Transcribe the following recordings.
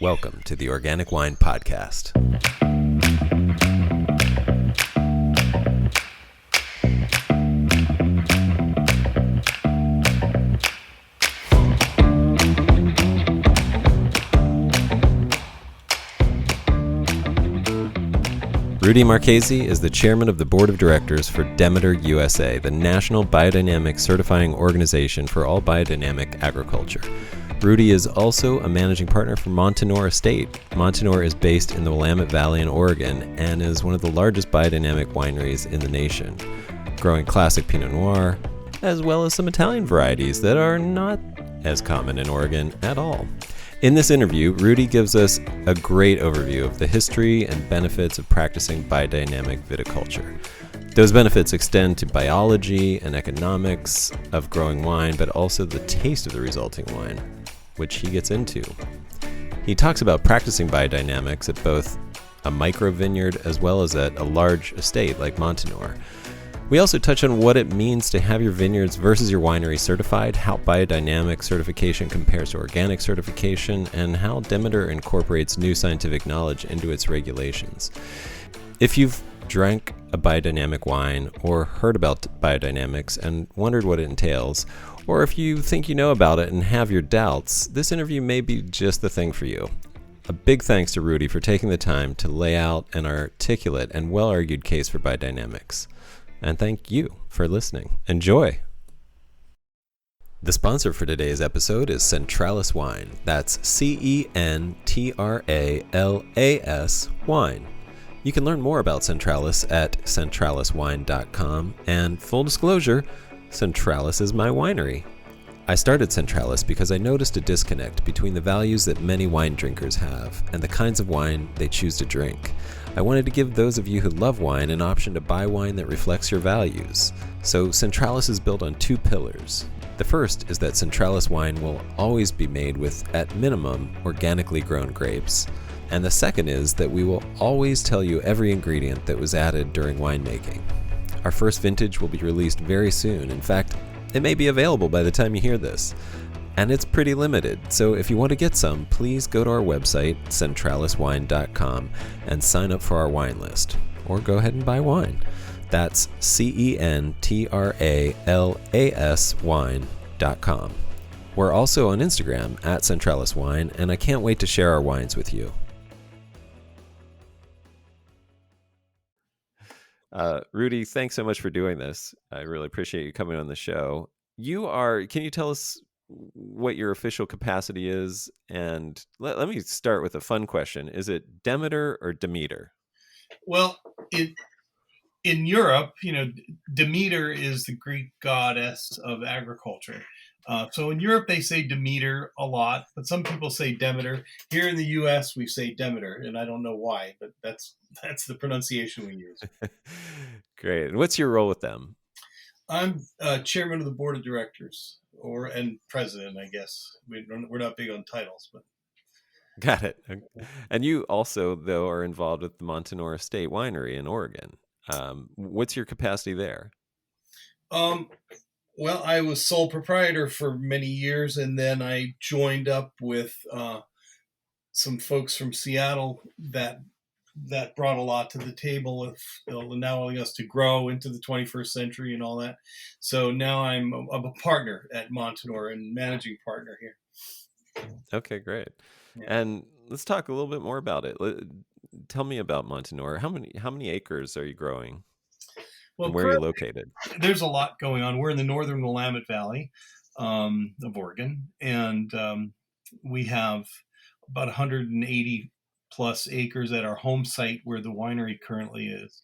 Welcome to the Organic Wine Podcast. Rudy Marchesi is the chairman of the board of directors for Demeter USA, the national biodynamic certifying organization for all biodynamic agriculture. Rudy is also a managing partner for Montinore Estate. Montinore is based in the Willamette Valley in Oregon and is one of the largest biodynamic wineries in the nation, growing classic Pinot Noir, as well as some Italian varieties that are not as common in Oregon at all. In this interview, Rudy gives us a great overview of the history and benefits of practicing biodynamic viticulture. Those benefits extend to biology and economics of growing wine, but also the taste of the resulting wine, which he gets into. He talks about practicing biodynamics at both a micro-vineyard as well as at a large estate like Montinore. We also touch on what it means to have your vineyards versus your winery certified, how biodynamic certification compares to organic certification, and how Demeter incorporates new scientific knowledge into its regulations. If you've drank a biodynamic wine or heard about biodynamics and wondered what it entails, or if you think you know about it and have your doubts, this interview may be just the thing for you. A big thanks to Rudy for taking the time to lay out an articulate and well-argued case for biodynamics. And thank you for listening. Enjoy! The sponsor for today's episode is Centralis Wine. That's Centralas Wine. You can learn more about Centralis at centraliswine.com. And full disclosure, Centralis is my winery. I started Centralis because I noticed a disconnect between the values that many wine drinkers have and the kinds of wine they choose to drink. I wanted to give those of you who love wine an option to buy wine that reflects your values. So Centralis is built on two pillars. The first is that Centralis wine will always be made with, at minimum, organically grown grapes. And the second is that we will always tell you every ingredient that was added during winemaking. Our first vintage will be released very soon. In fact, it may be available by the time you hear this. And it's pretty limited, so if you want to get some, please go to our website, centraliswine.com, and sign up for our wine list. Or go ahead and buy wine. That's Centralas wine.com. We're also on Instagram at centraliswine, and I can't wait to share our wines with you. Rudy, thanks so much for doing this. I really appreciate you coming on the show. Can you tell us what your official capacity is? And let me start with a fun question. Is it Demeter or Demeter? Well, in Europe, Demeter is the Greek goddess of agriculture. So in Europe, they say Demeter a lot, but some people say Demeter. Here in the U.S., we say Demeter, and I don't know why, but that's the pronunciation we use. Great. And what's your role with them? I'm chairman of the board of directors, and president, I guess. We're not big on titles, but. Got it. And you also, though, are involved with the Montinore Estate Winery in Oregon. What's your capacity there? Well, I was sole proprietor for many years, and then I joined up with some folks from Seattle that brought a lot to the table of allowing us to grow into the 21st century and all that. So now I'm a partner at Montinore and managing partner here. Okay, great. Yeah. And let's talk a little bit more about it. Tell me about Montinore. How many acres are you growing? Well, and where are you located? There's a lot going on. We're in the northern Willamette Valley of Oregon, and we have about 180 plus acres at our home site where the winery currently is.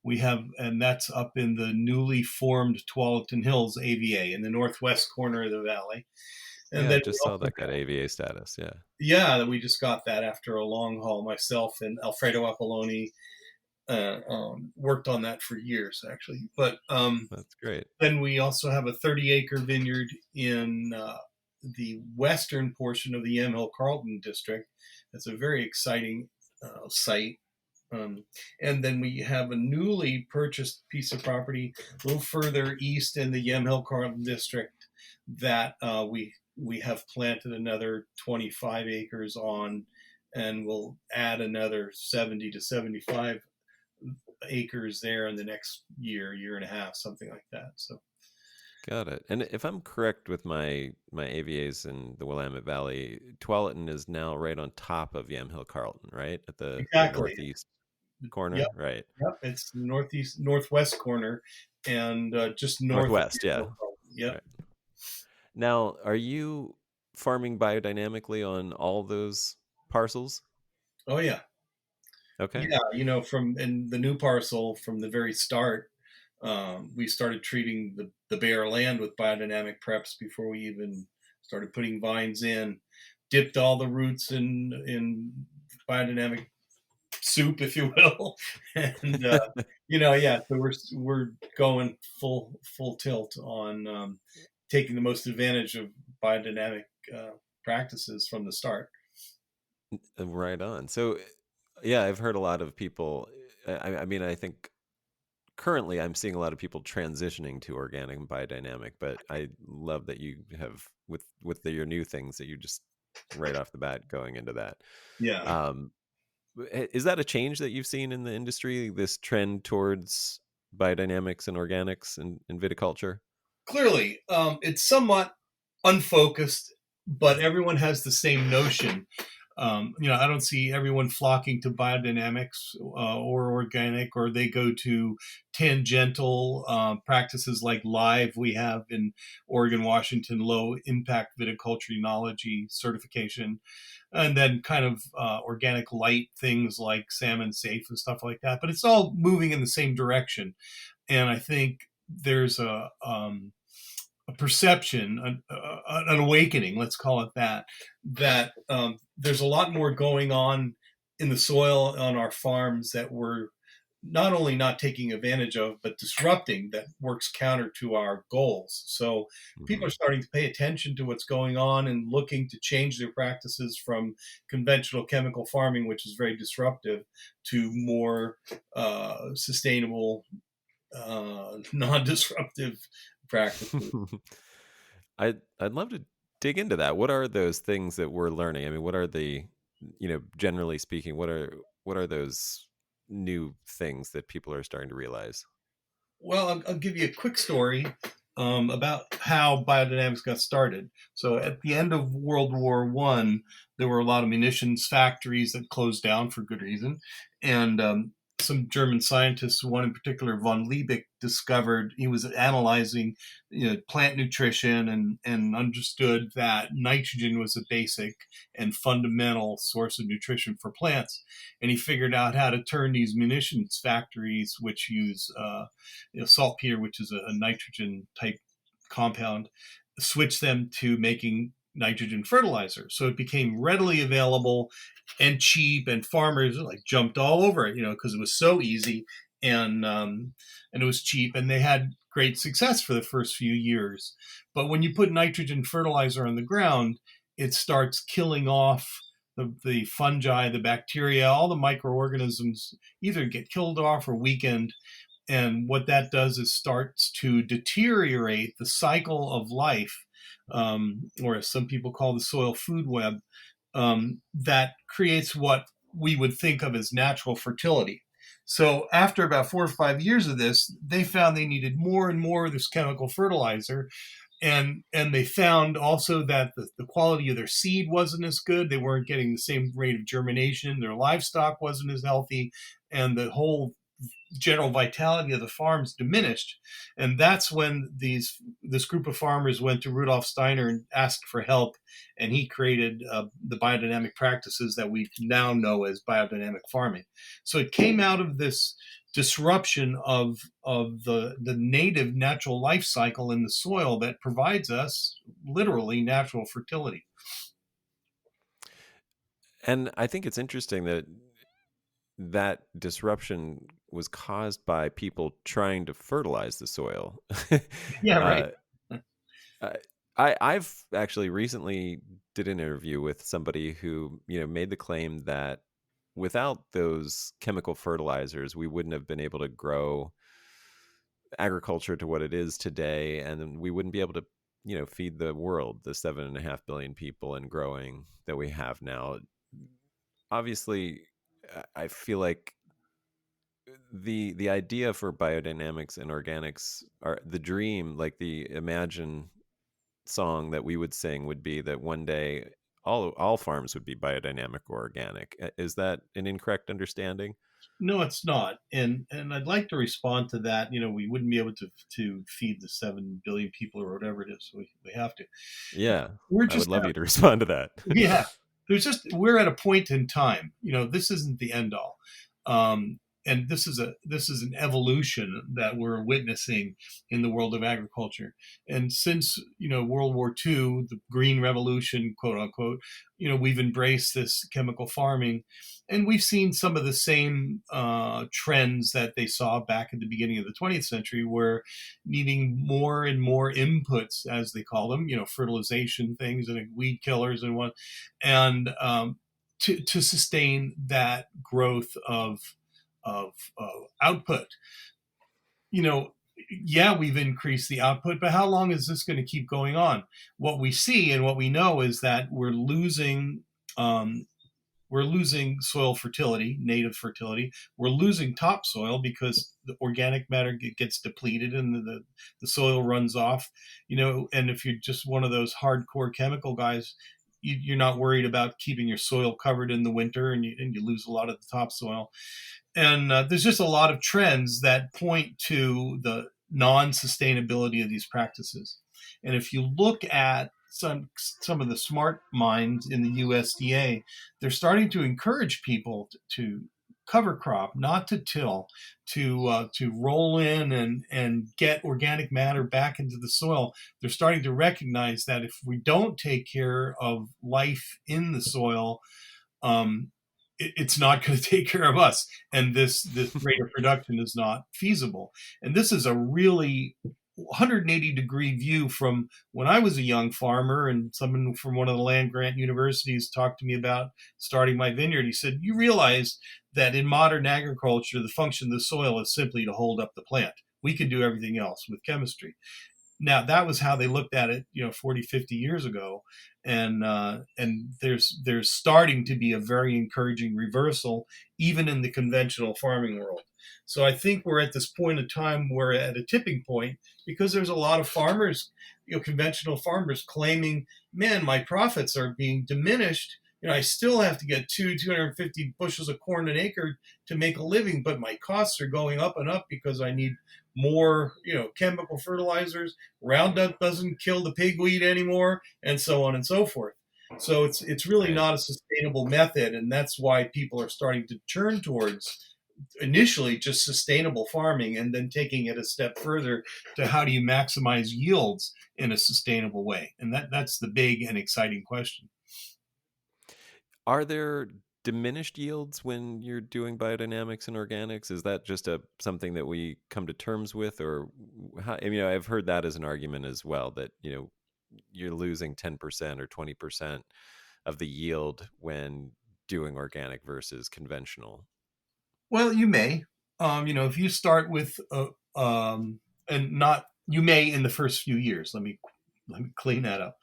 And that's up in the newly formed Tualatin Hills AVA in the northwest corner of the valley. And then I just saw that got AVA status. Yeah, we just got that after a long haul. Myself and Alfredo Apolloni worked on that for years, actually. But that's great. Then we also have a 30-acre vineyard in the western portion of the Yamhill Carlton district. That's a very exciting site. And then we have a newly purchased piece of property a little further east in the Yamhill Carlton district that we have planted another 25 acres on and we'll add another 70 to 75 acres there in the next year and a half, something like that. So Got it. And if I'm correct with my AVAs in the Willamette Valley, Tualatin is now right on top of Yamhill Carlton, right? At the exactly. northeast Yep. corner, right? Yep. It's the northwest corner, and just north of Northwest, yeah. Yep. Right. Now, are you farming biodynamically on all those parcels? Oh yeah. Okay. Yeah. From in the new parcel from the very start, we started treating the bare land with biodynamic preps before we even started putting vines in. Dipped all the roots in biodynamic soup, if you will, and yeah. So we're going full tilt on taking the most advantage of biodynamic uh, practices from the start. Right on. So, yeah, I've heard a lot of people. I mean, I think currently I'm seeing a lot of people transitioning to organic and biodynamic, but I love that you have your new things that you just right off the bat going into that. Yeah, Um, is that a change that you've seen in the industry? This trend towards biodynamics and organics and viticulture? clearly, it's somewhat unfocused, but everyone has the same notion. I don't see everyone flocking to biodynamics or organic, or they go to tangential practices like live. We have in Oregon, Washington, low impact viticulture enology certification, and then kind of organic light things like salmon safe and stuff like that. But it's all moving in the same direction. And I think there's a perception, an awakening, let's call it that, that there's a lot more going on in the soil on our farms that we're not only not taking advantage of, but disrupting that works counter to our goals. So people Hmm. are starting to pay attention to what's going on and looking to change their practices from conventional chemical farming, which is very disruptive, to more sustainable, non-disruptive practices. I'd love to dig into that. What are those things that we're learning? I mean, what are the, generally speaking, what are those new things that people are starting to realize? Well, I'll give you a quick story about how biodynamics got started. So, at the end of World War One, there were a lot of munitions factories that closed down for good reason, and some German scientists, one in particular, von Liebig, discovered he was analyzing plant nutrition and understood that nitrogen was a basic and fundamental source of nutrition for plants, and he figured out how to turn these munitions factories, which use saltpeter, which is a nitrogen type compound, switch them to making nitrogen fertilizer. So it became readily available and cheap, and farmers like jumped all over it, because it was so easy and it was cheap, and they had great success for the first few years. But when you put nitrogen fertilizer on the ground, it starts killing off the fungi, the bacteria, all the microorganisms either get killed off or weakened, and what that does is starts to deteriorate the cycle of life, or as some people call the soil food web, that creates what we would think of as natural fertility. So after about 4 or 5 years of this, they found they needed more and more of this chemical fertilizer, and they found also that the quality of their seed wasn't as good. They weren't getting the same rate of germination. Their livestock wasn't as healthy, and the whole general vitality of the farms diminished. And that's when this group of farmers went to Rudolf Steiner and asked for help, and he created the biodynamic practices that we now know as biodynamic farming. So it came out of this disruption of the native natural life cycle in the soil that provides us literally natural fertility. And I think it's interesting that that disruption was caused by people trying to fertilize the soil. Yeah, right. uh, I, I've actually recently did an interview with somebody who made the claim that without those chemical fertilizers, we wouldn't have been able to grow agriculture to what it is today, and then we wouldn't be able to feed the world, the 7.5 billion people and growing that we have now. obviously, I feel like the idea for biodynamics and organics are the dream, like the imagine song that we would sing would be that one day all farms would be biodynamic or organic. Is that an incorrect understanding? No, it's not. And I'd like to respond to that. We wouldn't be able to feed the 7 billion people or whatever it is. So we have to. Yeah, We're I would just love you to respond to that. yeah. We're at a point in time. This isn't the end all. Um, and this is an evolution that we're witnessing in the world of agriculture. And since World War II, the Green Revolution, quote unquote, we've embraced this chemical farming, and we've seen some of the same trends that they saw back at the beginning of the 20th century, where needing more and more inputs, as they call them, fertilization things and weed killers and what, and to sustain that growth of output. You know, yeah, we've increased the output, but how long is this going to keep going on? What we see and what we know is that um, we're losing soil fertility, native fertility. We're losing topsoil because the organic matter gets depleted and the soil runs off. And if you're just one of those hardcore chemical guys, you're not worried about keeping your soil covered in the winter, and you lose a lot of the topsoil. And there's just a lot of trends that point to the non-sustainability of these practices. And if you look at some of the smart minds in the USDA, they're starting to encourage people to cover crop, not to till, to roll in and get organic matter back into the soil. They're starting to recognize that if we don't take care of life in the soil, um, it's not going to take care of us, and this rate of production is not feasible. And this is a really 180-degree view from when I was a young farmer, and someone from one of the land grant universities talked to me about starting my vineyard. He said, you realize that in modern agriculture, the function of the soil is simply to hold up the plant. We can do everything else with chemistry. Now, that was how they looked at it 40, 50 years ago. And there's starting to be a very encouraging reversal even in the conventional farming world. So I think we're at this point in time, we're at a tipping point, because there's a lot of farmers, conventional farmers, claiming, man, my profits are being diminished. I still have to get 250 bushels of corn an acre to make a living, but my costs are going up and up because I need more, chemical fertilizers. Roundup doesn't kill the pigweed anymore, and so on and so forth. So it's really Right. not a sustainable method, and that's why people are starting to turn towards initially just sustainable farming, and then taking it a step further to how do you maximize yields in a sustainable way, and that's the big and exciting question. Are there diminished yields when you're doing biodynamics and organics? Is that just a something that we come to terms with, or how, I mean, I've heard that as an argument as well, that you're losing 10% or 20% of the yield when doing organic versus conventional. Well, you may. If you start with and not you may in the first few years. Let me clean that up.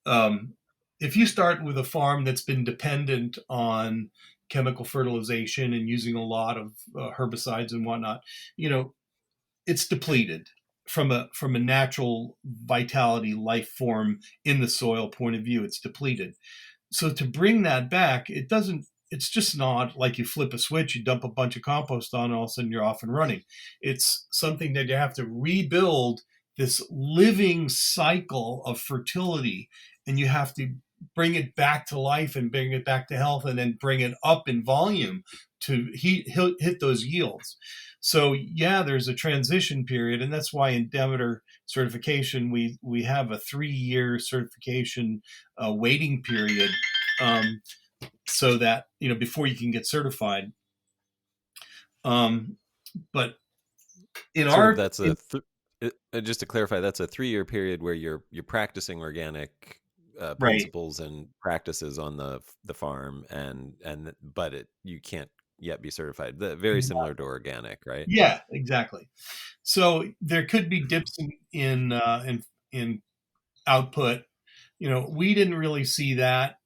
Um, if you start with a farm that's been dependent on chemical fertilization and using a lot of herbicides and whatnot, you know it's depleted from a natural vitality life form in the soil point of view. It's depleted. So to bring that back, it's just not like you flip a switch, you dump a bunch of compost on, and all of a sudden you're off and running. It's something that you have to rebuild, this living cycle of fertility, and you have to bring it back to life and bring it back to health, and then bring it up in volume to hit those yields. So yeah, there's a transition period, and that's why in Demeter certification we have a 3-year certification waiting period, um, so that before you can get certified. Um, but in Sort of our that's in, just to clarify, that's a 3-year period where you're practicing organic right, principles and practices on the farm, and but you can't yet be certified. Very similar to organic, right? yeah, exactly. So there could be dips in output. We didn't really see that.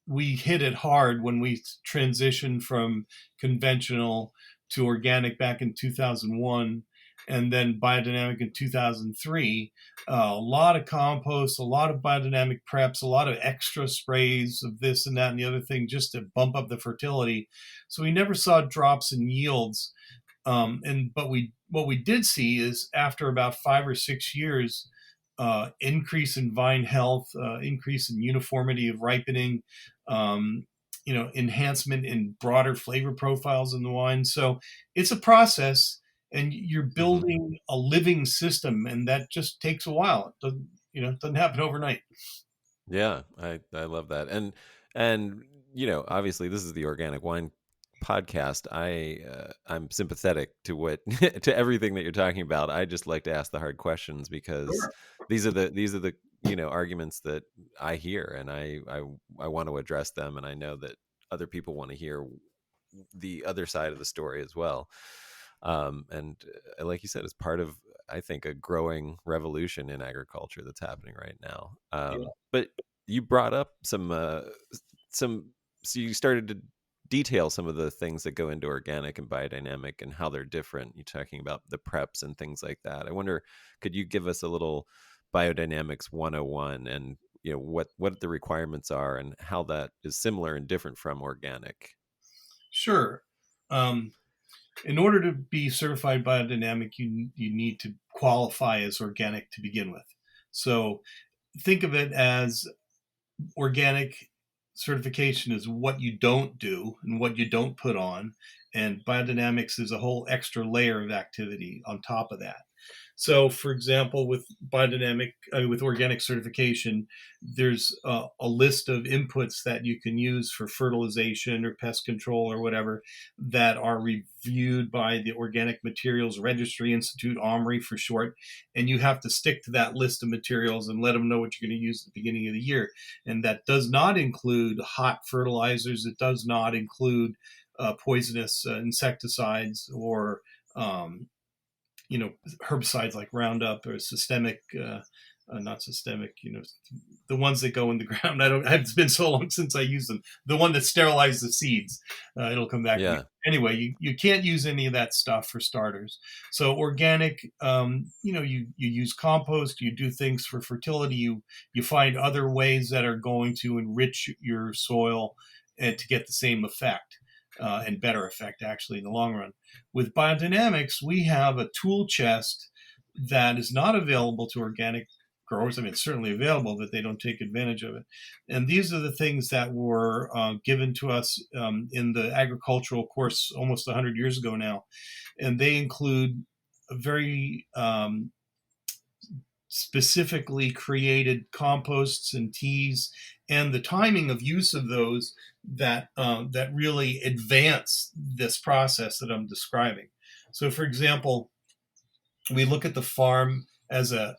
we hit it hard when we transitioned from conventional to organic back in 2001, and then biodynamic in 2003. A lot of compost, a lot of biodynamic preps, a lot of extra sprays of this and that and the other thing just to bump up the fertility. So we never saw drops in yields. But what we did see is after about 5 or 6 years, increase in vine health, increase in uniformity of ripening, enhancement in broader flavor profiles in the wine. So it's a process, and you're Hmm. building a living system, and that just takes a while. It doesn't happen overnight. Yeah, I love that. And obviously this is the Organic Wine podcast. I'm sympathetic to what to everything that you're talking about. I just like to ask the hard questions because Sure. these are the arguments that I hear, and I want to address them, and I know that other people want to hear the other side of the story as well. And like you said, it's part of, I think, a growing revolution in agriculture that's happening right now. Yeah. But you brought up some, so you started to detail some of the things that go into organic and biodynamic and how they're different. You're talking about the preps and things like that. I wonder, could you give us a little biodynamics 101 and what the requirements are and how that is similar and different from organic? Sure. Um, in order to be certified biodynamic, you need to qualify as organic to begin with. So think of it as organic certification is what you don't do and what you don't put on, and biodynamics is a whole extra layer of activity on top of that. So, for example, with organic certification, there's a list of inputs that you can use for fertilization or pest control or whatever that are reviewed by the Organic Materials Registry Institute, OMRI for short, and you have to stick to that list of materials and let them know what you're going to use at the beginning of the year. And that does not include hot fertilizers. It does not include poisonous insecticides or um, herbicides like Roundup or systemic, not systemic, the ones that go in the ground. It's been so long since I used them. The one that sterilizes the seeds, it'll come back to me. Yeah. Anyway, you can't use any of that stuff for starters. So organic, you use compost, you do things for fertility, you find other ways that are going to enrich your soil and to get the same effect. And better effect actually in the long run. With biodynamics, we have a tool chest that is not available to organic growers. I mean, it's certainly available, but they don't take advantage of it. And these are the things that were given to us in the agricultural course almost 100 years ago now. And they include a very specifically created composts and teas, and the timing of use of those that really advance this process that I'm describing. So, for example, we look at the farm as a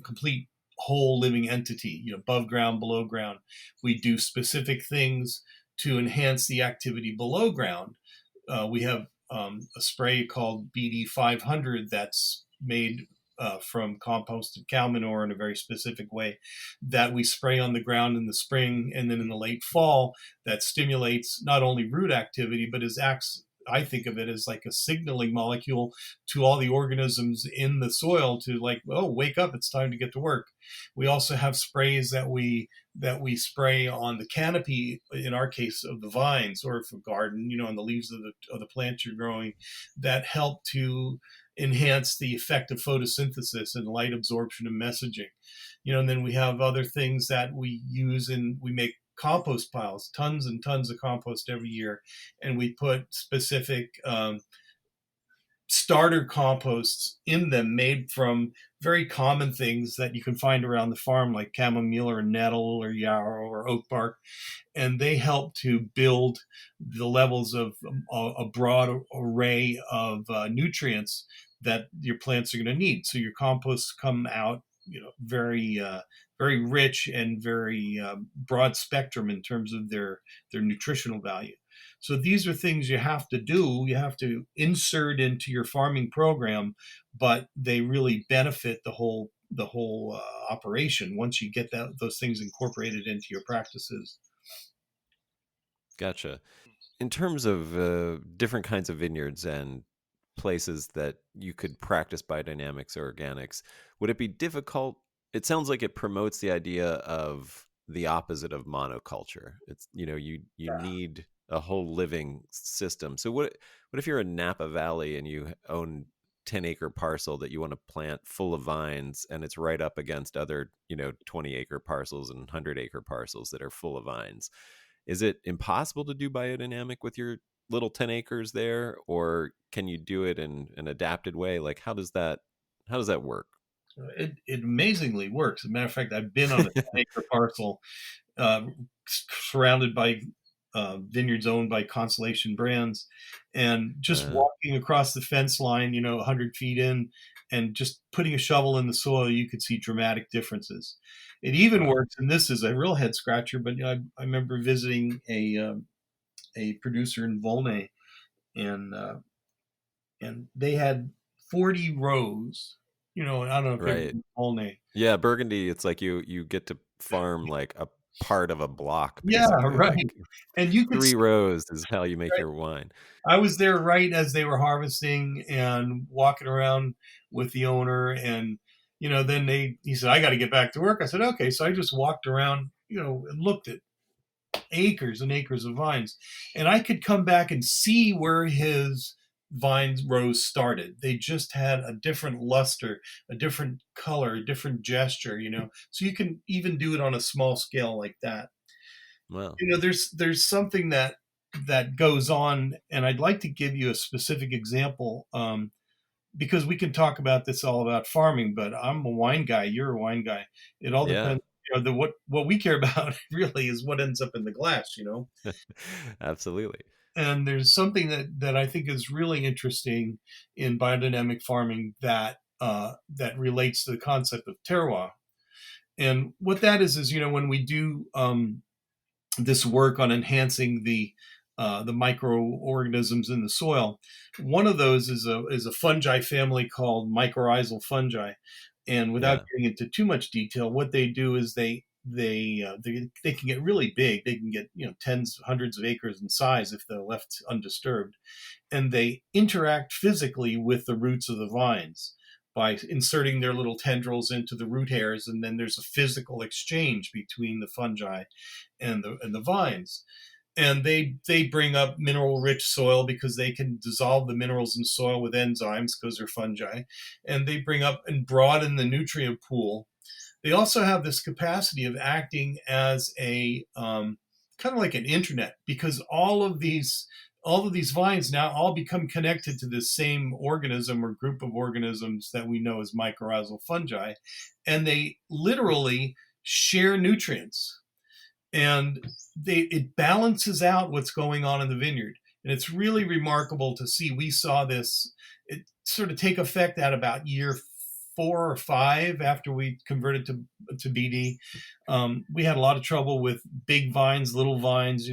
complete whole living entity, above ground, below ground. We do specific things to enhance the activity below ground. We have a spray called BD 500 that's made from composted cow manure in a very specific way that we spray on the ground in the spring and then in the late fall, that stimulates not only root activity but acts, I think of it as like a signaling molecule to all the organisms in the soil to, like, oh, wake up, it's time to get to work. We also have sprays that we spray on the canopy, in our case of the vines, or if a garden, on the leaves of the plants you're growing, that help to enhance the effect of photosynthesis and light absorption and messaging. And then we have other things that we use, and we make compost piles, tons and tons of compost every year, and we put specific starter composts in them made from very common things that you can find around the farm, like chamomile or nettle or yarrow or oak bark, and they help to build the levels of a broad array of nutrients that your plants are going to need. So your composts come out, very rich and very broad spectrum in terms of their nutritional value. So these are things you have to do. You have to insert into your farming program, but they really benefit the whole operation once you get those things incorporated into your practices. Gotcha. In terms of different kinds of vineyards and places that you could practice biodynamics or organics, would it be difficult? It sounds like it promotes the idea of the opposite of monoculture. It's, you need a whole living system. So what if you're in Napa Valley and you own 10-acre parcel that you want to plant full of vines, and it's right up against other, 20-acre parcels and 100-acre parcels that are full of vines? Is it impossible to do biodynamic with your little 10 acres there, or can you do it in an adapted way? Like, how does that work? It amazingly works. As a matter of fact, I've been on a 10-acre parcel uh, surrounded by vineyards owned by Constellation Brands, and just uh, walking across the fence line, 100 feet in, and just putting a shovel in the soil, you could see dramatic differences. It even wow. works, and this is a real head scratcher, but I remember visiting a producer in Volney, and they had 40 rows. I don't know if you've ever Right. been to Volney. Yeah, Burgundy, it's like you get to farm like a part of a block, Yeah, basically. right. Like And you could 3 see, rows is how you make right? your wine. I was there right as they were harvesting and walking around with the owner, and then he said, "I got to get back to work." I said, "Okay." So I just walked around, and looked at acres and acres of vines, and I could come back and see where his vines rows started. They just had a different luster, a different color, a different gesture. So you can even do it on a small scale like that. Wow. There's something that goes on, and I'd like to give you a specific example, because we can talk about this all about farming, but I'm a wine guy, you're a wine guy. It all Yeah. depends. What we care about really is what ends up in the glass. Absolutely. And there's something that I think is really interesting in biodynamic farming that relates to the concept of terroir. And what that is when we do this work on enhancing the microorganisms in the soil. One of those is a fungi family called mycorrhizal fungi, and without Yeah. getting into too much detail, what they do is they can get really big. They can get tens, hundreds of acres in size if they're left undisturbed, and they interact physically with the roots of the vines by inserting their little tendrils into the root hairs, and then there's a physical exchange between the fungi and the vines. And they bring up mineral rich soil because they can dissolve the minerals in soil with enzymes because they're fungi, and they bring up and broaden the nutrient pool. They also have this capacity of acting as a kind of like an internet, because all of these vines now all become connected to this same organism or group of organisms that we know as mycorrhizal fungi, and they literally share nutrients, and it balances out what's going on in the vineyard. And it's really remarkable to see. We saw this it sort of take effect at about year 4 or 5 after we converted to BD. We had a lot of trouble with big vines, little vines,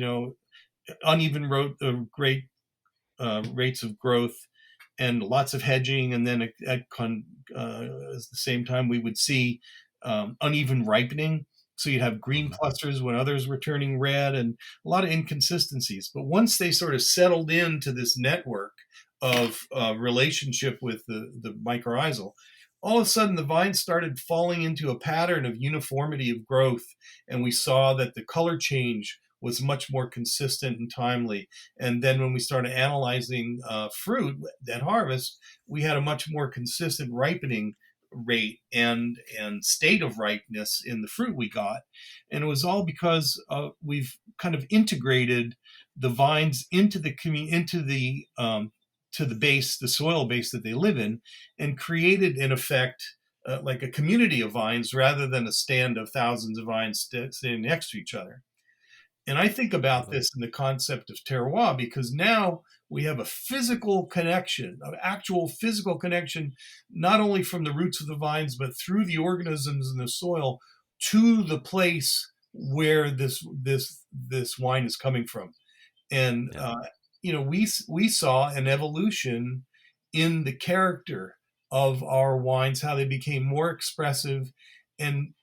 uneven great rates of growth, and lots of hedging. And then at the same time, we would see uneven ripening. So you'd have green Mhm. clusters when others were turning red, and a lot of inconsistencies. But once they sort of settled into this network of relationship with the mycorrhizal, all of a sudden the vines started falling into a pattern of uniformity of growth, and we saw that the color change was much more consistent and timely. And then when we started analyzing fruit at harvest, we had a much more consistent ripening rate and state of ripeness in the fruit we got. And it was all because we've kind of integrated the vines into the base, the soil base that they live in, and created in effect like a community of vines rather than a stand of thousands of vines standing next to each other. And I think about Wow. this in the concept of terroir, because now we have a physical connection, an actual physical connection, not only from the roots of the vines, but through the organisms in the soil to the place where this wine is coming from. And Yeah. we saw an evolution in the character of our wines, how they became more expressive and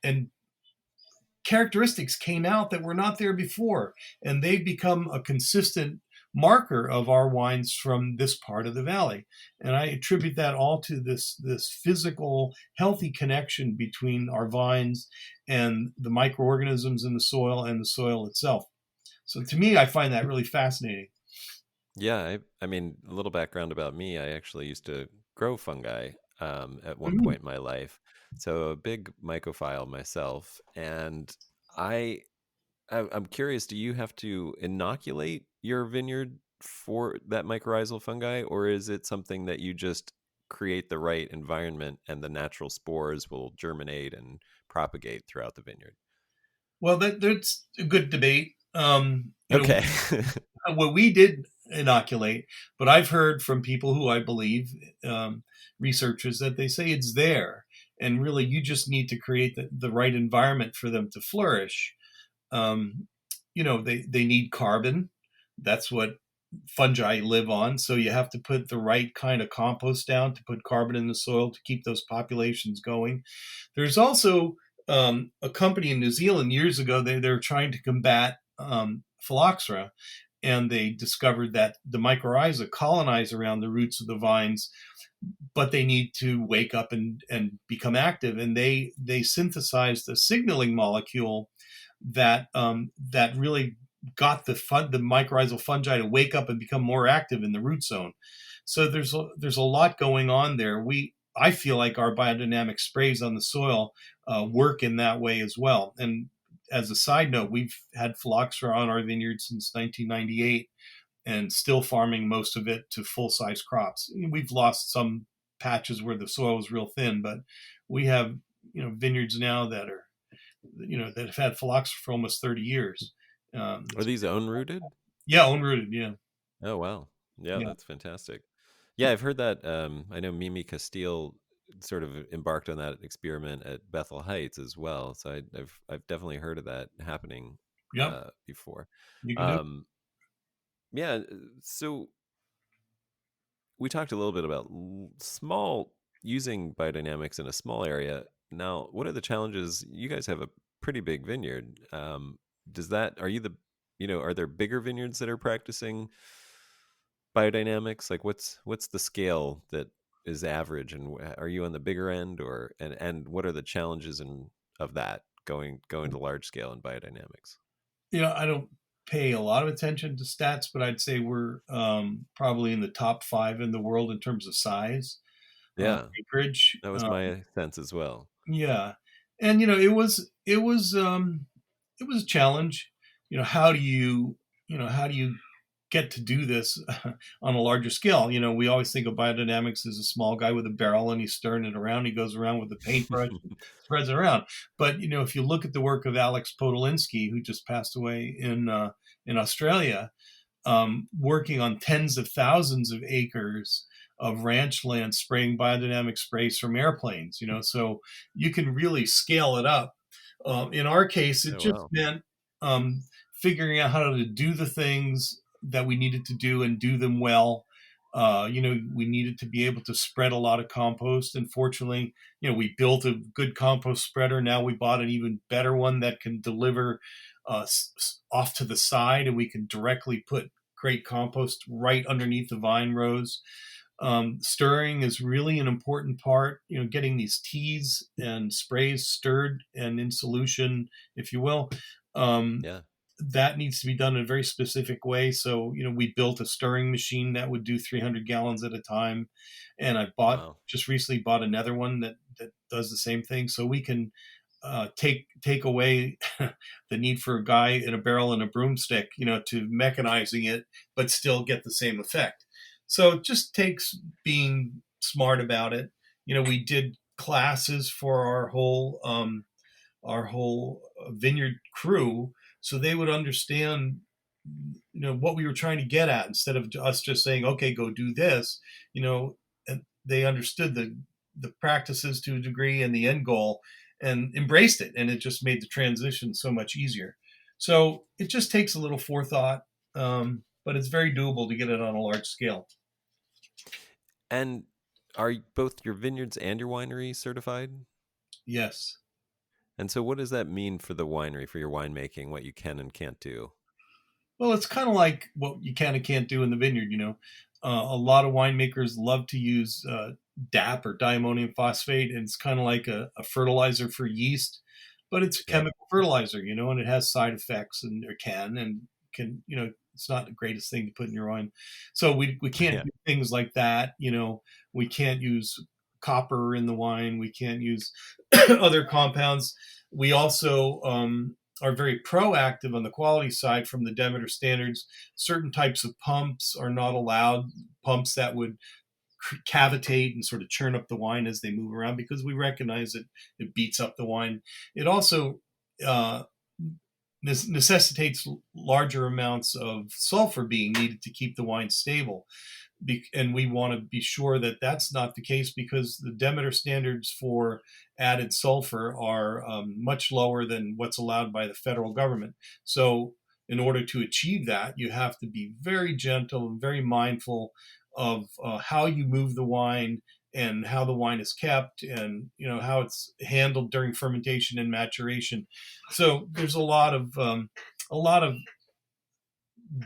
characteristics came out that were not there before, and they've become a consistent marker of our wines from this part of the valley. And I attribute that all to this physical, healthy connection between our vines and the microorganisms in the soil and the soil itself. So to me, I find that really fascinating. Yeah, I mean, a little background about me. I actually used to grow fungi at one Mhm. point in my life, so a big mycophile myself. And I, I'm curious, do you have to inoculate your vineyard for that mycorrhizal fungi, or is it something that you just create the right environment and the natural spores will germinate and propagate throughout the vineyard? Well, that's a good debate. Okay. What we did inoculate, but I've heard from people who I believe, um, researchers, that they say it's there. And really, you just need to create the right environment for them to flourish. Um, they need carbon. That's what fungi live on. So you have to put the right kind of compost down to put carbon in the soil to keep those populations going. There's also a company in New Zealand years ago. They're trying to combat phylloxera, and they discovered that the mycorrhiza colonize around the roots of the vines, but they need to wake up and become active. And they synthesized a signaling molecule that really got the mycorrhizal fungi to wake up and become more active in the root zone. So there's a lot going on there. I feel like our biodynamic sprays on the soil work in that way as well. And as a side note, we've had phylloxera on our vineyard since 1998 and still farming most of it to full size crops. We've lost some patches where the soil was real thin, but we have vineyards now that have had phylloxera for almost 30 years. Are these own rooted? Yeah, own rooted. Yeah, Oh wow. Yeah, yeah, that's fantastic. Yeah, I've heard that. I know Mimi Castile sort of embarked on that experiment at Bethel Heights as well. So I've definitely heard of that happening yep. before. You can do. Um, yeah. So we talked a little bit about small using biodynamics in a small area. Now, what are the challenges? You guys have a pretty big vineyard. Does that are you the are there bigger vineyards that are practicing biodynamics? Like what's the scale that is average, and are you on the bigger end, or and what are the challenges of that going to large scale in biodynamics? I don't pay a lot of attention to stats, but I'd say we're probably in the top five in the world in terms of size, Yeah, acreage. that was my sense as well. Yeah, and it was a challenge. How do you get to do this on a larger scale? We always think of biodynamics as a small guy with a barrel and he's stirring it around. He goes around with a paintbrush and spreads it around. But if you look at the work of Alex Podolinsky, who just passed away in Australia, working on tens of thousands of acres of ranch land, spraying biodynamic sprays from airplanes. So you can really scale it up. In our case, it Oh just wow. meant um, figuring out how to do the things that we needed to do and do them well. We needed to be able to spread a lot of compost. And fortunately, we built a good compost spreader. Now we bought an even better one that can deliver off to the side, and we can directly put great compost right underneath the vine rows. Stirring is really an important part. Getting these teas and sprays stirred and in solution, if you will. Um, Yeah. that needs to be done in a very specific way. So, we built a stirring machine that would do 300 gallons at a time. And Wow. just recently bought another one that does the same thing. So we can take away the need for a guy in a barrel and a broomstick, to mechanizing it, but still get the same effect. So it just takes being smart about it. We did classes for our whole vineyard crew, so they would understand what we were trying to get at, instead of us just saying, okay, go do this. And they understood the practices to a degree and the end goal, and embraced it, and it just made the transition so much easier. So it just takes a little forethought, but it's very doable to get it on a large scale. And are both your vineyards and your winery certified? Yes. And so what does that mean for the winery, for your winemaking, what you can and can't do? Well, it's kind of like what you can and can't do in the vineyard. A lot of winemakers love to use DAP or diammonium phosphate, and it's kind of like a fertilizer for yeast, but it's a Yep. chemical fertilizer, and it has side effects and it's not the greatest thing to put in your wine. So we can't Yeah. do things like that. We can't use copper in the wine. We can't use other compounds. We also are very proactive on the quality side from the Demeter standards. Certain types of pumps are not allowed, pumps that would cavitate and sort of churn up the wine as they move around, because we recognize that it beats up the wine. It also uh, necessitates larger amounts of sulfur being needed to keep the wine stable. And we want to be sure that that's not the case, because the Demeter standards for added sulfur are much lower than what's allowed by the federal government. So in order to achieve that, you have to be very gentle and very mindful of how you move the wine and how the wine is kept, and how it's handled during fermentation and maturation. So there's a lot of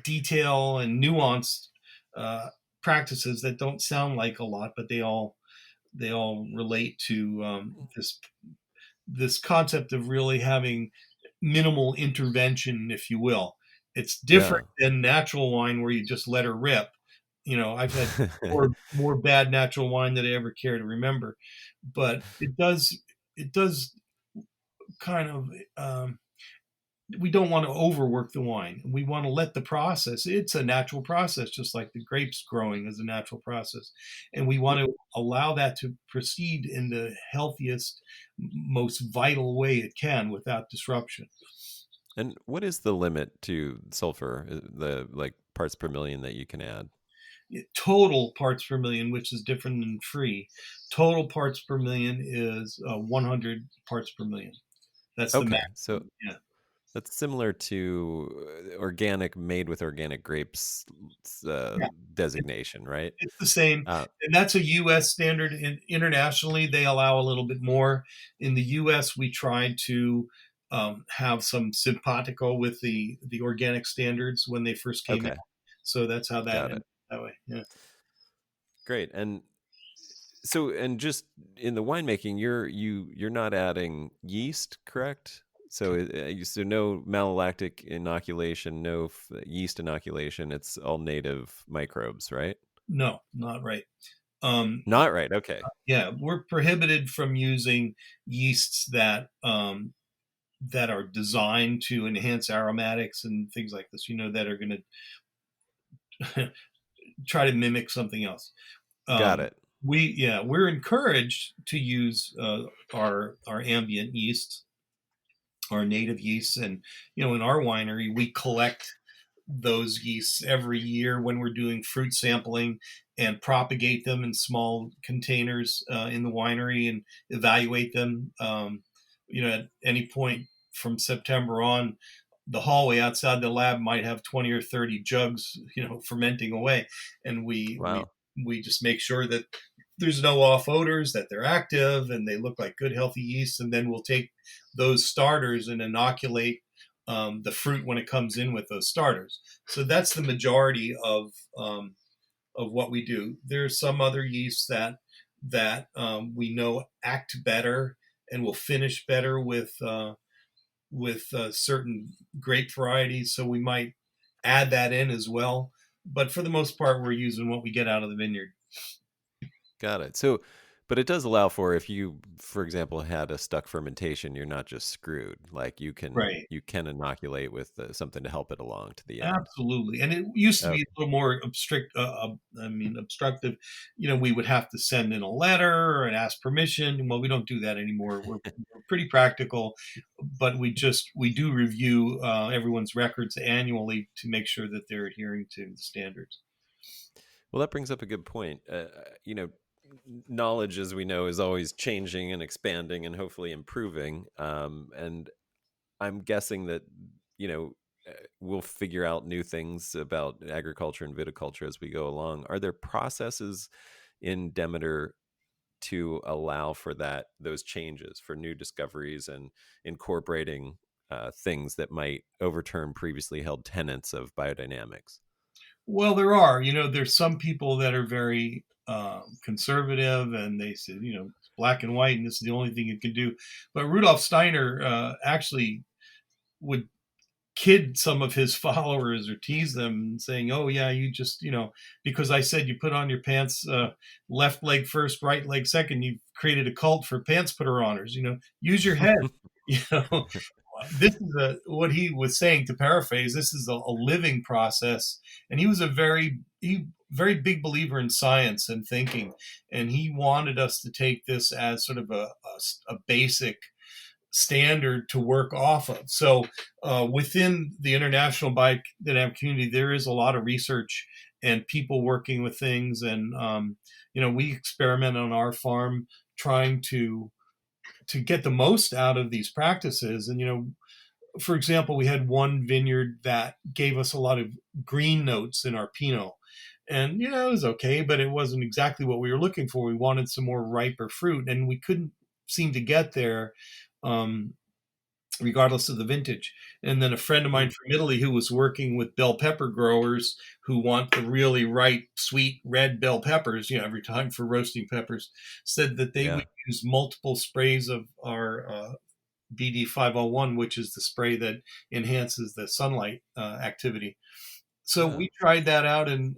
detail and nuanced uh, practices that don't sound like a lot, but they all relate to this concept of really having minimal intervention, if you will. It's Yeah. different than natural wine where you just let her rip. I've had more bad natural wine than I ever care to remember, but it does kind of we don't want to overwork the wine. We want to let the process, it's a natural process, just like the grapes growing is a natural process. And we want to allow that to proceed in the healthiest, most vital way it can without disruption. And what is the limit to sulfur, the like parts per million that you can add? Total parts per million, which is different than free, total parts per million is 100 parts per million. That's the Okay. So maximum. Yeah. that's similar to organic, made with organic grapes uh, Yeah. designation, right? It's the same, Uh, and that's a US standard. Internationally, they allow a little bit more. In the US, we tried to have some simpatico with the organic standards when they first came out. okay. So that's how that Got ended it. that way. Yeah. Great. And so, and just in the winemaking, you're not adding yeast, correct? So, so no malolactic inoculation, no yeast inoculation. It's all native microbes, right? No, not right. Um, Not right. Okay. yeah, we're prohibited from using yeasts that are designed to enhance aromatics and things like this. That are going to try to mimic something else. Got Um, it. we're encouraged to use our ambient yeasts, our native yeasts, and in our winery we collect those yeasts every year when we're doing fruit sampling, and propagate them in small containers in the winery and evaluate them. At any point from September on, the hallway outside the lab might have 20 or 30 jugs, fermenting away, and we we Wow. we just make sure that there's no off odors, that they're active, and they look like good healthy yeast, and then we'll take those starters and inoculate the fruit when it comes in with those starters. So that's the majority of what we do. There's some other yeasts that we know act better and will finish better with certain grape varieties, so we might add that in as well. But for the most part, we're using what we get out of the vineyard. Got it. So, but it does allow for if you, for example, had a stuck fermentation, you're not just screwed. Like Right. you can inoculate with something to help it along to the end. Absolutely, and it used to be Okay. a little more obstructive. We would have to send in a letter and ask permission. Well, we don't do that anymore. We're pretty practical, but we do review everyone's records annually to make sure that they're adhering to the standards. Well, that brings up a good point. Knowledge, as we know, is always changing and expanding and hopefully improving. And I'm guessing that, you know, we'll figure out new things about agriculture and viticulture as we go along. Are there processes in Demeter to allow for those changes, for new discoveries and incorporating things that might overturn previously held tenets of biodynamics? Well, there are. There's some people that are very conservative, and they say, it's black and white, and this is the only thing you can do. But Rudolf Steiner actually would kid some of his followers or tease them, saying, "Oh yeah, you just because I said you put on your pants left leg first, right leg second, you've created a cult for pants putter honors. Use your head." You know, this is what he was saying, to paraphrase. This is a living process, and he was a very big believer in science and thinking, and he wanted us to take this as sort of a basic standard to work off of. So within the international biodynamic community, there is a lot of research and people working with things, and we experiment on our farm trying to get the most out of these practices. And for example, we had one vineyard that gave us a lot of green notes in our Pinot. And, it was okay, but it wasn't exactly what we were looking for. We wanted some more riper fruit, and we couldn't seem to get there, um, regardless of the vintage. And then a friend of mine from Italy who was working with bell pepper growers who want the really ripe, sweet red bell peppers, every time for roasting peppers, said that they Yeah. would use multiple sprays of our BD 501, which is the spray that enhances the sunlight activity. So Oh, we tried that out in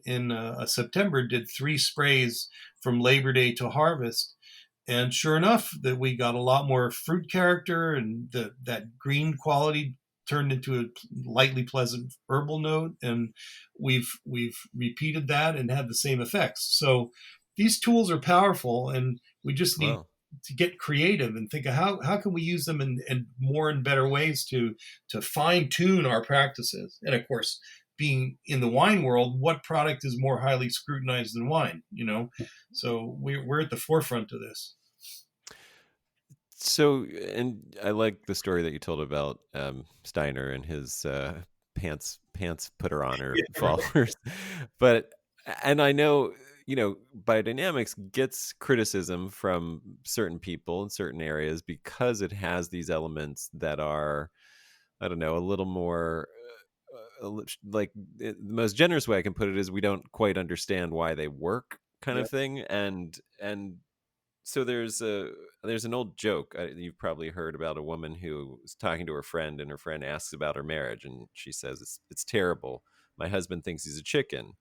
September, did 3 sprays from Labor Day to harvest. And sure enough, that we got a lot more fruit character, and that green quality turned into a lightly pleasant herbal note. And we've repeated that and had the same effects. So these tools are powerful, and we just need well, to get creative and think of how can we use them in more and better ways to fine tune our practices. And of course, being in the wine world, what product is more highly scrutinized than wine? So we're at the forefront of this. so, and I like the story that you told about Steiner and his pants putter honor Yeah, right. followers, but and I know biodynamics gets criticism from certain people in certain areas because it has these elements that are, I don't know, a little more like the most generous way I can put it is we don't quite understand why they work, kind Yeah. of thing. And so there's an old joke you've probably heard about a woman who is talking to her friend, and her friend asks about her marriage, and she says it's terrible. My husband thinks he's a chicken.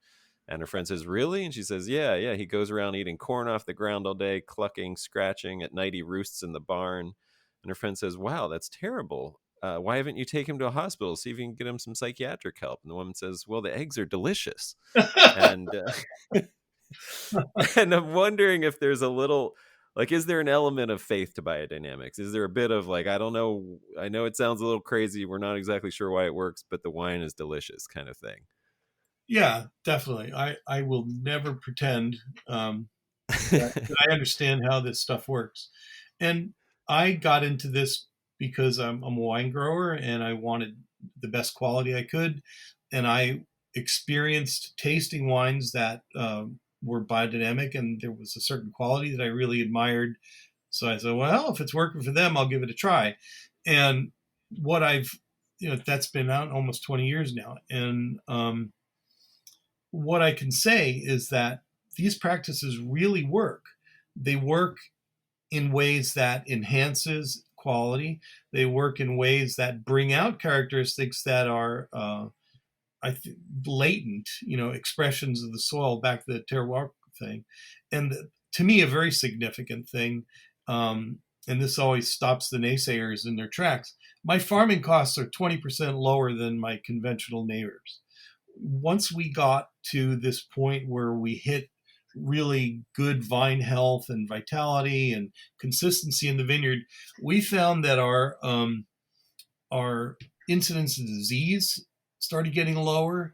And her friend says, "Really?" And she says, "Yeah, yeah. He goes around eating corn off the ground all day, clucking, scratching. At night, he roosts in the barn." And her friend says, "Wow, that's terrible. Why haven't you taken him to a hospital? See if you can get him some psychiatric help." And the woman says, "Well, the eggs are delicious." And and I'm wondering if there's a little, like, is there an element of faith to biodynamics? Is there a bit of like, I don't know, I know it sounds a little crazy. We're not exactly sure why it works, but the wine is delicious, kind of thing. Yeah, definitely. I will never pretend that I understand how this stuff works. And I got into this because I'm a wine grower, and I wanted the best quality I could. And I experienced tasting wines that were biodynamic, and there was a certain quality that I really admired. So I said, well, if it's working for them, I'll give it a try. And what that's been out almost 20 years now. And what I can say is that these practices really work. They work in ways that enhances quality. They work in ways that bring out characteristics that are, I think, latent, expressions of the soil, back to the terroir thing. And to me, a very significant thing, and this always stops the naysayers in their tracks. My farming costs are 20% lower than my conventional neighbors. Once we got to this point where we hit really good vine health and vitality and consistency in the vineyard, we found that our incidence of disease started getting lower.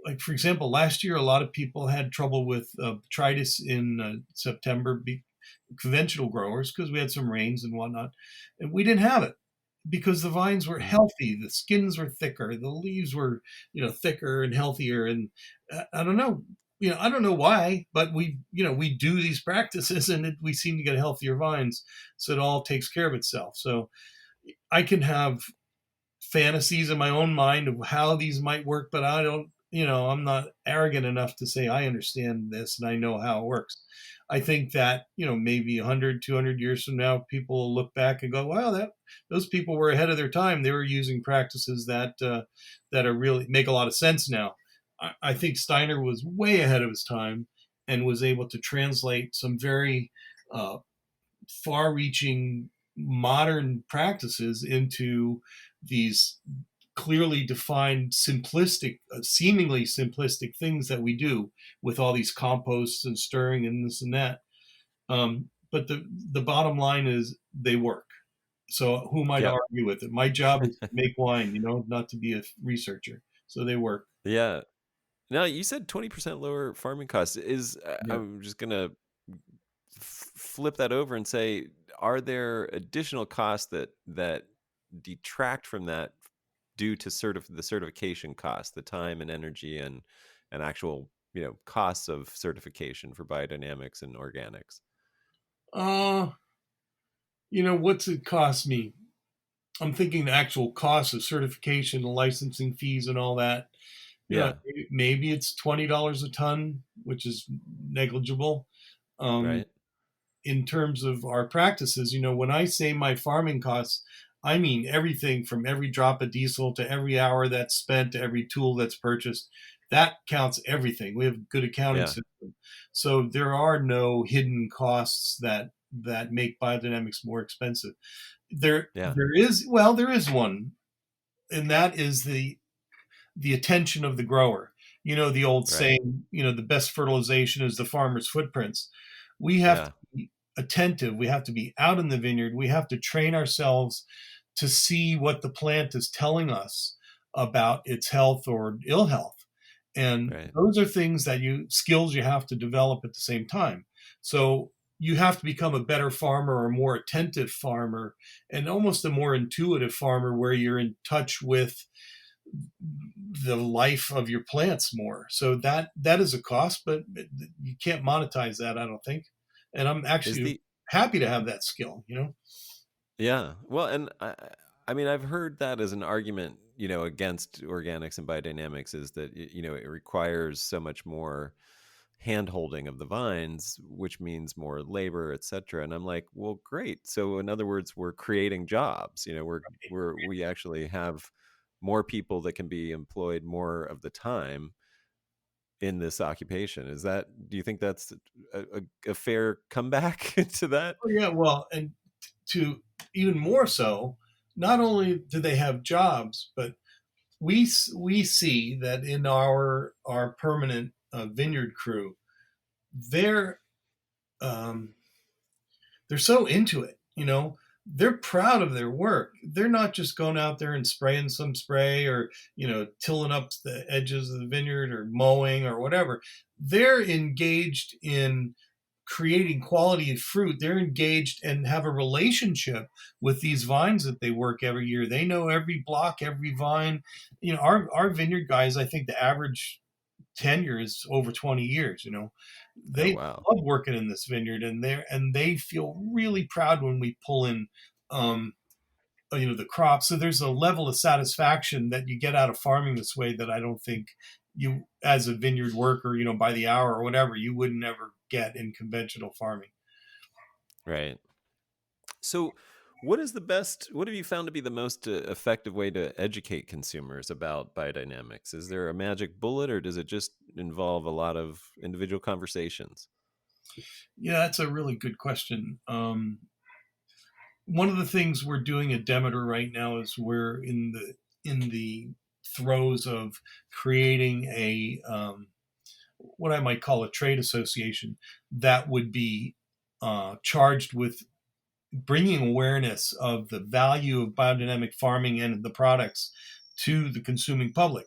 Like, for example, last year, a lot of people had trouble with botrytis in September, conventional growers, because we had some rains and whatnot. And we didn't have it because the vines were Mm. healthy, the skins were thicker, the leaves were, thicker and healthier. And I don't know, I don't know why, but we do these practices and we seem to get healthier vines. So it all takes care of itself. So I can have fantasies in my own mind of how these might work, but I don't, I'm not arrogant enough to say I understand this and I know how it works. I think that, maybe 100, 200 years from now, people will look back and go, wow, those people were ahead of their time. They were using practices that are really make a lot of sense now. I think Steiner was way ahead of his time and was able to translate some very uh, far-reaching modern practices into these clearly defined, simplistic, seemingly simplistic things that we do with all these composts and stirring and this and that. But the bottom line is they work. So who am I to Yep. argue with it? My job is to make wine, not to be a researcher. So they work. Yeah. Now, you said 20% lower farming costs. Yeah. I'm just gonna flip that over and say, are there additional costs that detract from that due to the certification cost, the time and energy and actual, costs of certification for biodynamics and organics? Uh, what's it cost me? I'm thinking the actual cost of certification, the licensing fees, and all that. Yeah, Maybe it's $20 a ton, which is negligible. Um, right. in terms of our practices, when I say my farming costs, I mean everything from every drop of diesel to every hour that's spent to every tool that's purchased. That counts everything. We have a good accounting Yeah, system. So there are no hidden costs that make biodynamics more expensive. There yeah, there is well, there is one, and that is the attention of the grower. The old right. saying, the best fertilization is the farmer's footprints. We have to Yeah, be attentive. We have to be out in the vineyard. We have to train ourselves to see what the plant is telling us about its health or ill health. And right. those are things skills you have to develop at the same time. So you have to become a better farmer or a more attentive farmer and almost a more intuitive farmer where you're in touch with the life of your plants more. So that is a cost, but you can't monetize that, I don't think. And I'm Is actually the happy to have that skill. Yeah. Well, and I mean, I've heard that as an argument, against organics and biodynamics is that, it requires so much more hand holding of the vines, which means more labor, et cetera. And I'm like, well, great. So in other words, we're creating jobs, we actually have more people that can be employed more of the time in this occupation. Do you think that's a fair comeback to that? Oh yeah, well, and to even more so, not only do they have jobs, but we see that in our permanent vineyard crew, they're um, they're so into it. They're proud of their work. They're not just going out there and spraying some spray or tilling up the edges of the vineyard or mowing or whatever. They're engaged in creating quality fruit. They're engaged and have a relationship with these vines that they work every year. They know every block, every vine. Our vineyard guys, I think the average tenure is over 20 years. Oh, They wow. love working in this vineyard, and they feel really proud when we pull in um, the crop. So there's a level of satisfaction that you get out of farming this way that I don't think you, as a vineyard worker, by the hour or whatever, you would never get in conventional farming. Right. So, what have you found to be the most effective way to educate consumers about biodynamics? Is there a magic bullet, or does it just involve a lot of individual conversations? Yeah, that's a really good question. One of the things we're doing at Demeter right now is we're in the throes of creating a what I might call a trade association that would be charged with bringing awareness of the value of biodynamic farming and the products to the consuming public.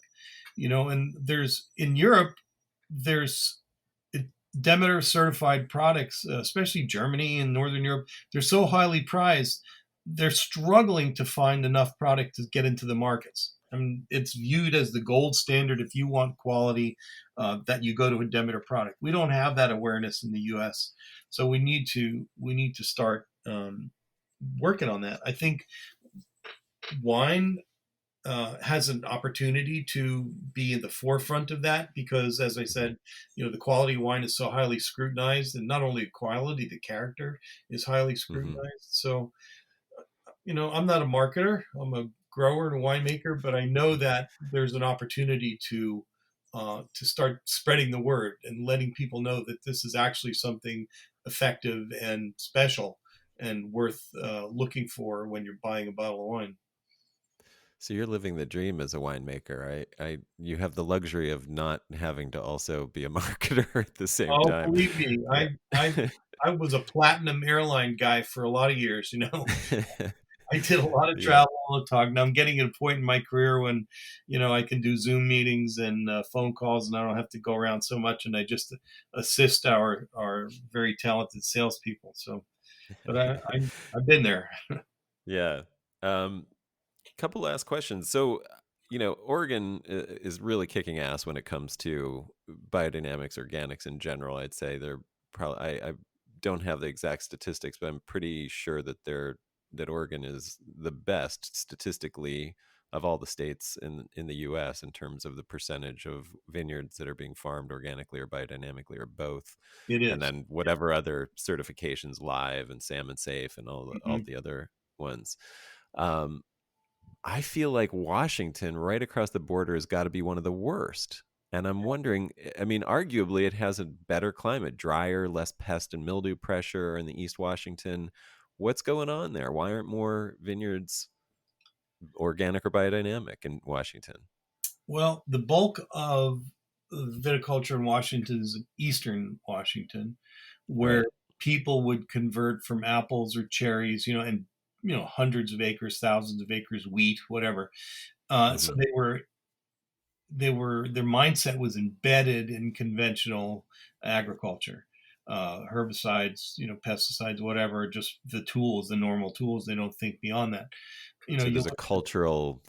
And there's in Europe, there's Demeter certified products, especially Germany and Northern Europe. They're so highly prized. they're struggling to find enough product to get into the markets. I mean, it's viewed as the gold standard if you want quality, that you go to a Demeter product. We don't have that awareness in the U.S., so we need to start working on that. I think wine has an opportunity to be in the forefront of that because, as I Mhm. said, the quality of wine is so highly scrutinized, and not only quality, the character is highly Mhm. scrutinized. So, I'm not a marketer. I'm a grower and a winemaker, but I know that there's an opportunity to start spreading the word and letting people know that this is actually something effective and special and worth looking for when you're buying a bottle of wine. So you're living the dream as a winemaker. You have the luxury of not having to also be a marketer at the same Oh, time. believe me, I was a platinum airline guy for a lot of years. I did a lot of Yeah. travel all the time. Now I'm getting at a point in my career when, I can do Zoom meetings and phone calls, and I don't have to go around so much, and I just assist our very talented salespeople. So, but I've been there. Yeah. Um, Couple last questions. So, Oregon is really kicking ass when it comes to biodynamics, organics in general. I'd say they're probably, I don't have the exact statistics, but I'm pretty sure that Oregon is the best statistically of all the states in the US in terms of the percentage of vineyards that are being farmed organically or biodynamically or both. It And is. then whatever other certifications, live and salmon safe and all Mhm. the other ones. Um, I feel like Washington, right across the border, has got to be one of the worst. And I'm wondering, I mean, arguably it has a better climate, drier, less pest and mildew pressure in the East Washington. What's going on there? Why aren't more vineyards organic or biodynamic in Washington? Well, the bulk of viticulture in Washington is in eastern Washington, where Right. people would convert from apples or cherries, and hundreds of acres, thousands of acres, wheat, whatever. So Hmm. their mindset was embedded in conventional agriculture, herbicides, pesticides, whatever, just the tools, the normal tools. They don't think beyond that. So You there's a cultural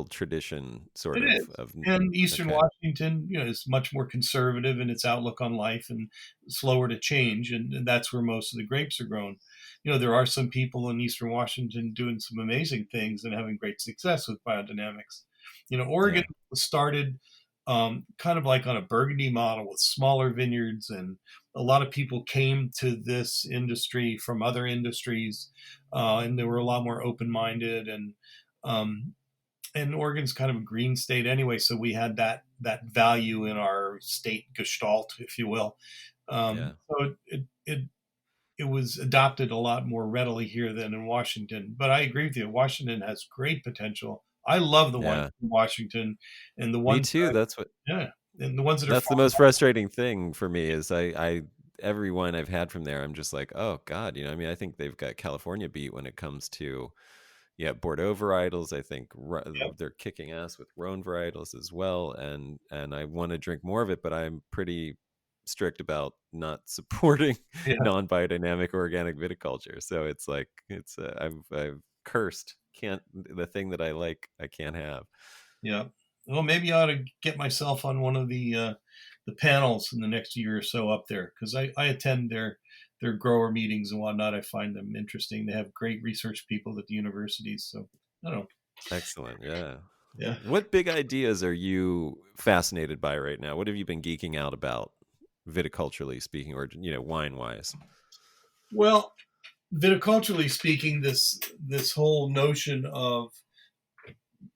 tradition It sort is. of And Eastern okay. Washington, is much more conservative in its outlook on life and slower to change. And that's where most of the grapes are grown. There are some people in Eastern Washington doing some amazing things and having great success with biodynamics. Oregon Yeah. was started kind of like on a Burgundy model with smaller vineyards, and a lot of people came to this industry from other industries, and they were a lot more open minded um, and Oregon's kind of a green state anyway, so we had that value in our state gestalt, if you will. Yeah. So it was adopted a lot more readily here than in Washington. But I agree with you. Washington has great potential. I love the wines Yeah. from Washington, and the Me ones too. yeah, and the ones that are That's the most frustrating thing for me is every wine I've had from there, I'm just like, oh God, I mean, I think they've got California beat when it comes to, yeah, Bordeaux varietals. I think yeah, they're kicking ass with Rhone varietals as well, and I want to drink more of it, but I'm pretty strict about not supporting yeah, non-biodynamic organic viticulture. So it's like I've cursed. Can't the thing that I like I can't have. yeah. Well, maybe I ought to get myself on one of the panels in the next year or so up there because I attend their grower meetings and whatnot. I find them interesting. They have great research people at the universities. So I don't know. Excellent. Yeah. Yeah. What big ideas are you fascinated by right now? What have you been geeking out about, viticulturally speaking, or wine wise? Well, viticulturally speaking, this whole notion of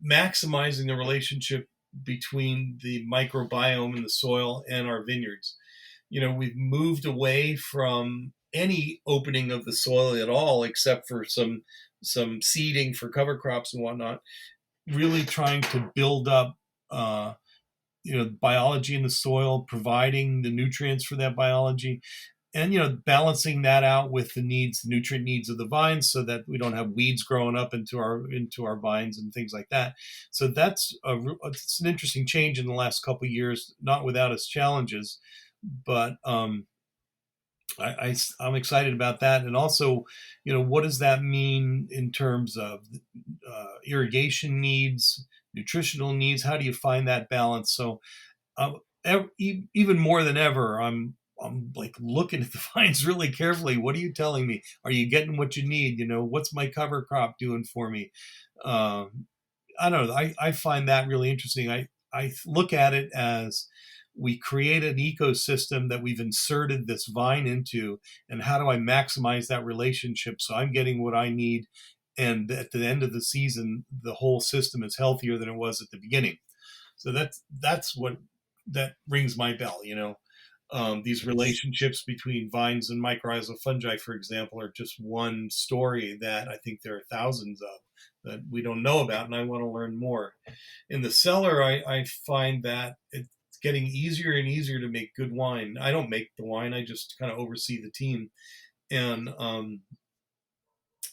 maximizing the relationship between the microbiome in the soil and our vineyards. We've moved away from any opening of the soil at all, except for some seeding for cover crops and whatnot. Really trying to build up, uh, biology in the soil, providing the nutrients for that biology, and balancing that out with the nutrient needs of the vines, so that we don't have weeds growing up into our vines and things like that. So it's an interesting change in the last couple of years, not without its challenges, but I'm excited about that. And also, what does that mean in terms of irrigation needs, nutritional needs? How do you find that balance? So, um, even more than ever, I'm like looking at the vines really carefully. What are you telling me? Are you getting what you need? What's my cover crop doing for me? Um, I don't know. I find that really interesting. I look at it as we create an ecosystem that we've inserted this vine into, and how do I maximize that relationship so I'm getting what I need, and at the end of the season, the whole system is healthier than it was at the beginning. So that's what that rings my bell. These It's relationships between vines and mycorrhizal fungi, for example, are just one story that I think there are thousands of that we don't know about, and I want to learn more. In the cellar, I find that it's getting easier and easier to make good wine. I don't make the wine; I just kind of oversee the team, and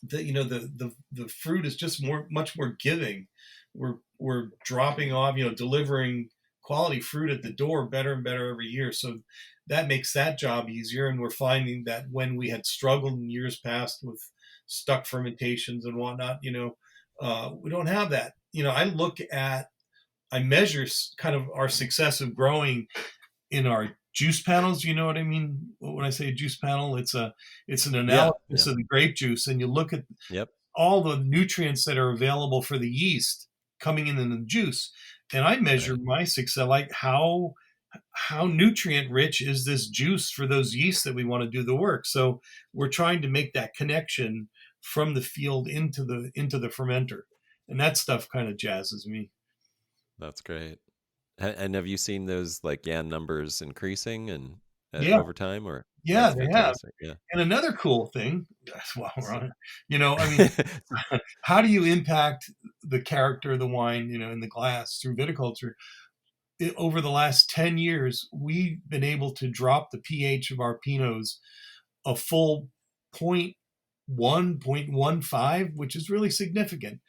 the fruit is just much more giving. We're dropping off, delivering quality fruit at the door better and better every year. So that makes that job easier. And we're finding that when we had struggled in years past with stuck fermentations and whatnot, we don't have that. I measure kind of our success of growing in our juice panels. You know what I mean when I say a juice panel? It's an yeah, analysis yeah, of the grape juice, and you look at yep, all the nutrients that are available for the yeast coming in the juice. And I measure right. my success, like how nutrient rich is this juice for those yeasts that we want to do the work. So we're trying to make that connection from the field into the fermenter, and that stuff kind of jazzes me. That's great. And have you seen those like numbers increasing and Yeah, over time, or yeah, that's they have. fantastic. Yeah. And another cool thing, while we're on it, I mean, how do you impact the character of the wine, in the glass through viticulture? Over the last 10 years, we've been able to drop the pH of our Pinots a full point 1.15, which is really significant.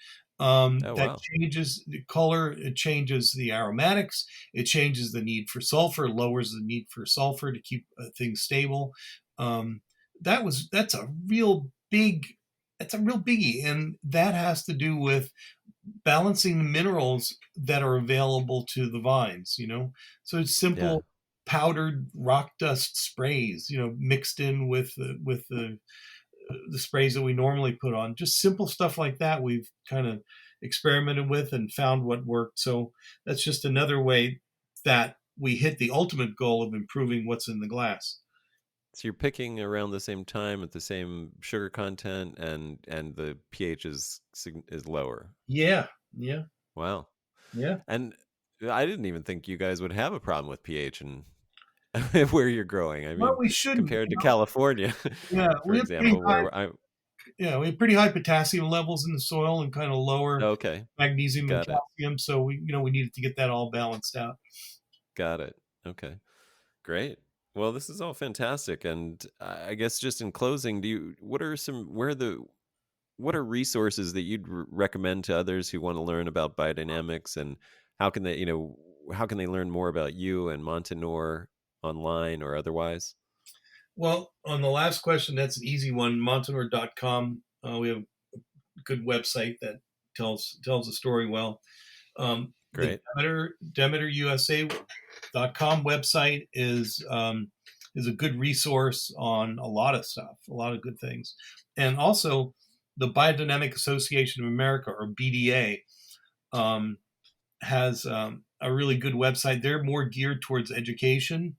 Oh That wow. changes the color, it changes the aromatics, it changes the need for sulfur, lowers the need for sulfur to keep things stable. Um, that's a real big, that's a real biggie, and that has to do with balancing the minerals that are available to the vines. So it's Yeah. simple powdered rock dust sprays, mixed in with the sprays that we normally put on. Just simple stuff like that we've kind of experimented with and found what worked. So that's just another way that we hit the ultimate goal of improving what's in the glass. So you're picking around the same time at the same sugar content, and the pH is lower. Yeah, yeah, Wow. yeah. And I didn't even think you guys would have a problem with pH and where you're growing. I Well, mean, we shouldn't. compared to California, Yeah, for we have pretty example, high. where I Yeah, we have pretty high potassium levels in the soil and kind of lower okay, magnesium and got it. calcium. So we needed to get that all balanced out. Got it. Okay. Great. Well, this is all fantastic. And I guess just in closing, what are what are resources that you'd recommend to others who want to learn about biodynamics, and how can how can they learn more about you and Montinore online or otherwise? Well, on the last question, that's an easy one. Montinore.com. We have a good website that tells the story well. The Great. DemeterUSA.com website is a good resource on a lot of stuff, a lot of good things, and also the Biodynamic Association of America, or BDA, um, has a really good website. They're more geared towards education,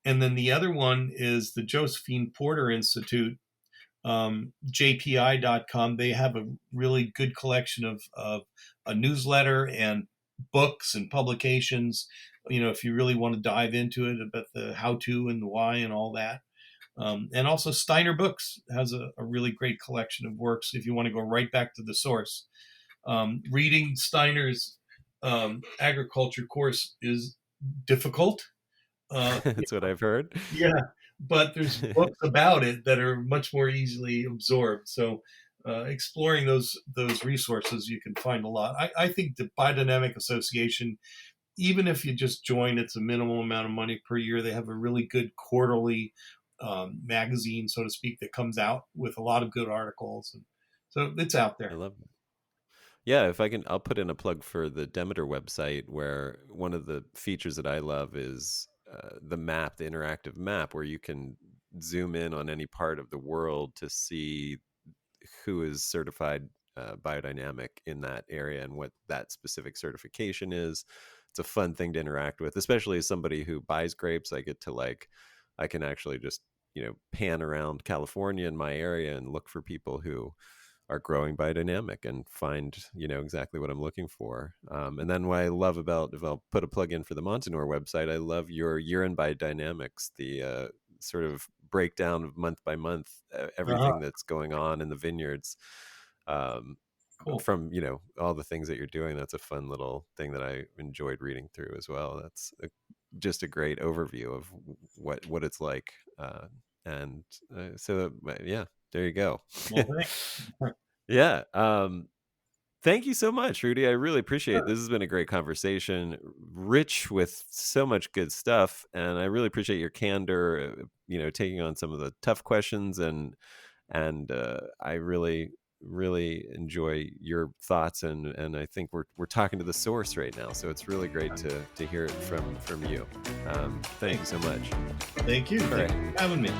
and then the other one is the Josephine Porter Institute, jpi.com. They have a really good collection of a newsletter and books and publications. If you really want to dive into it about the how to and the why and all that. And also Steiner Books has a really great collection of works if you want to go right back to the source. Reading Steiner's agriculture course is difficult. Uh, That's what I've heard. yeah, but there's books about it that are much more easily absorbed. So exploring those resources, you can find a lot. I think the Biodynamic Association, even if you just join, it's a minimal amount of money per year. They have a really good quarterly magazine, so to speak, that comes out with a lot of good articles. And so it's out I there. love it. Yeah, if I can, I'll put in a plug for the Demeter website, where one of the features that I love is the map, the interactive map, where you can zoom in on any part of the world to see who is certified biodynamic in that area and what that specific certification is. It's a fun thing to interact with, especially as somebody who buys grapes. I get to I can actually just, pan around California in my area and look for people who are growing biodynamic and find, exactly what I'm looking for. And then what I love about, if I'll put a plug in for the Montinore website, I love your year-end biodynamics, the sort of breakdown of month by month, Uh-huh. everything that's going on in the vineyards. Um, Cool. from all the things that you're doing, that's a fun little thing that I enjoyed reading through as well. That's just a great overview of what it's like, and so yeah, there you go. Well, thanks. Yeah. Thank you so much, Rudy. I really appreciate it. Sure. This has been a great conversation, rich with so much good stuff, and I really appreciate your candor, taking on some of the tough questions, and I really enjoy your thoughts, and I think we're talking to the source right now, so it's really great to hear it from you. Thank you Thanks. so much. Thank you. All Thanks right. for having me.